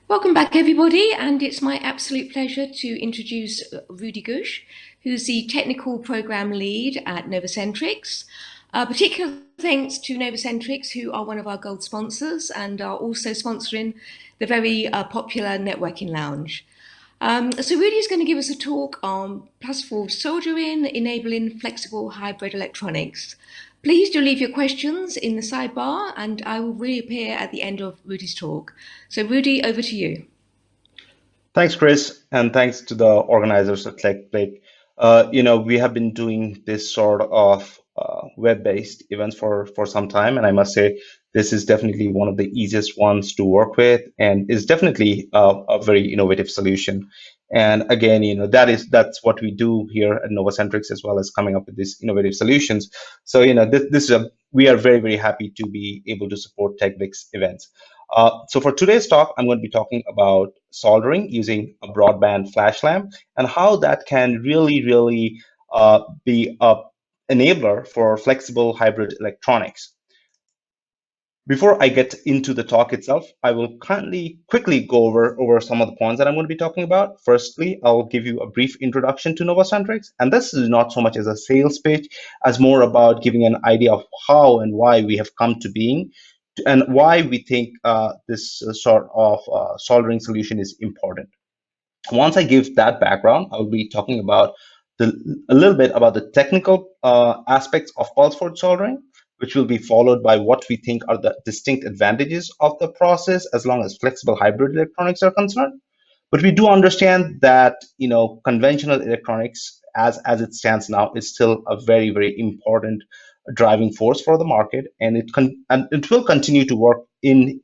Welcome back, everybody, and it's my absolute pleasure to introduce Rudy, who's the technical program lead at NovaCentrix. Particular thanks to NovaCentrix, who are one of our gold sponsors and are also sponsoring the very popular Networking Lounge. So Rudy is going to give us a talk on +4 soldering, enabling flexible hybrid electronics. Please do leave your questions in the sidebar and I will reappear at the end of Rudy's talk. So Rudy, over to you. Thanks, Chris, and thanks to the organizers at TechBreak. We have been doing this sort of web-based events for some time, and I must say this is definitely one of the easiest ones to work with, and is definitely a very innovative solution. And again, that's what we do here at NovaCentrix, as well as coming up with these innovative solutions. So, this is we are very, very happy to be able to support TechBreak's events. So for today's talk, I'm going to be talking about soldering using a broadband flash lamp and how that can really be a enabler for flexible hybrid electronics. Before I get into the talk itself, I will quickly go over some of the points that I'm going to be talking about. Firstly, I'll give you a brief introduction to NovaCentrix, and this is not so much as a sales pitch, as more about giving an idea of how and why we have come to being, and why we think this sort of soldering solution is important. Once I give that background, I'll be talking about a little bit about the technical aspects of pulse field soldering, which will be followed by what we think are the distinct advantages of the process as long as flexible hybrid electronics are concerned. But we do understand that conventional electronics, as it stands now, is still a very important driving force for the market, and it will continue to work in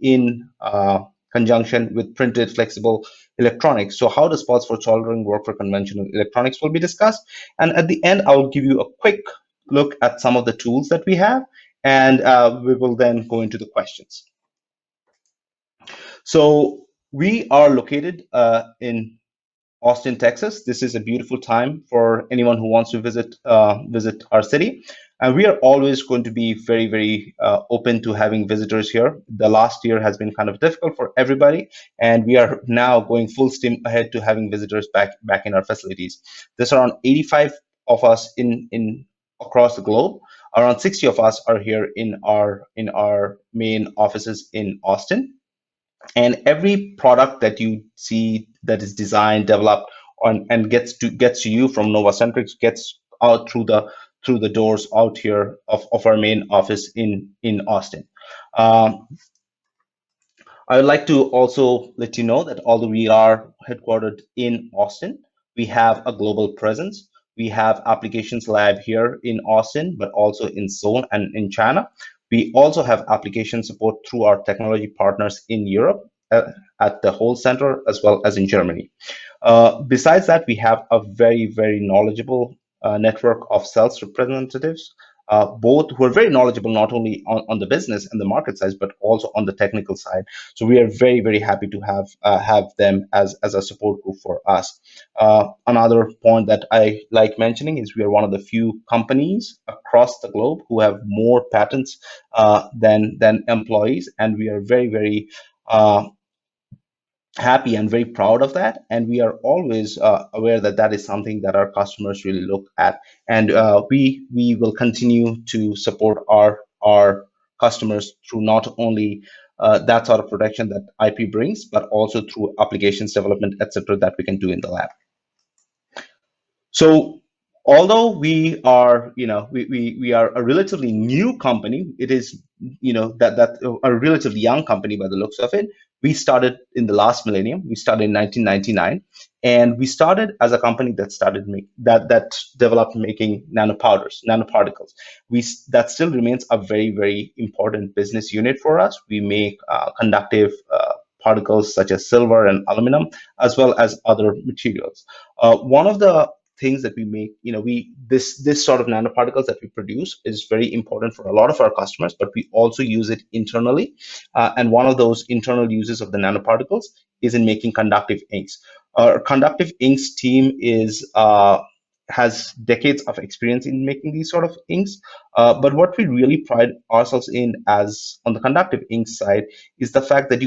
conjunction with printed flexible electronics. So how does pulse for soldering work for conventional electronics will be discussed, and at the end I will give you a quick look at some of the tools that we have, and we will then go into the questions. So we are located in Austin, Texas. This is a beautiful time for anyone who wants to visit our city, and we are always going to be very open to having visitors here. The last year has been kind of difficult for everybody, and we are now going full steam ahead to having visitors back in our facilities. There's around 85 of us in across the globe. Around 60 of us are here in our main offices in Austin. And every product that you see that is designed, developed, and gets to you from NovaCentrix gets out through the doors out here of our main office in Austin. I would like to also let you know that although we are headquartered in Austin, we have a global presence. We have applications lab here in Austin, but also in Seoul and in China. We also have application support through our technology partners in Europe at the whole center, as well as in Germany. Besides that, we have a very knowledgeable network of sales representatives, both who are very knowledgeable not only on the business and the market side, but also on the technical side. So we are very happy to have them as a support group for us. Another point that I like mentioning is we are one of the few companies across the globe who have more patents than employees, and we are very happy and very proud of that, and we are always aware that that is something that our customers really look at, and we will continue to support our customers through not only that sort of protection that IP brings, but also through applications development, etc., that we can do in the lab. So although we are we are a relatively new company, it is that a relatively young company by the looks of it. We started in the last millennium. We started in 1999, and we started as a company that developed making nanoparticles. That still remains a very important business unit for us. We make conductive particles such as silver and aluminum, as well as other materials. One of the things that we make, this sort of nanoparticles that we produce is very important for a lot of our customers, but we also use it internally. And one of those internal uses of the nanoparticles is in making conductive inks. Our conductive inks team has decades of experience in making these sort of inks. But what we really pride ourselves in as on the conductive ink side is the fact that you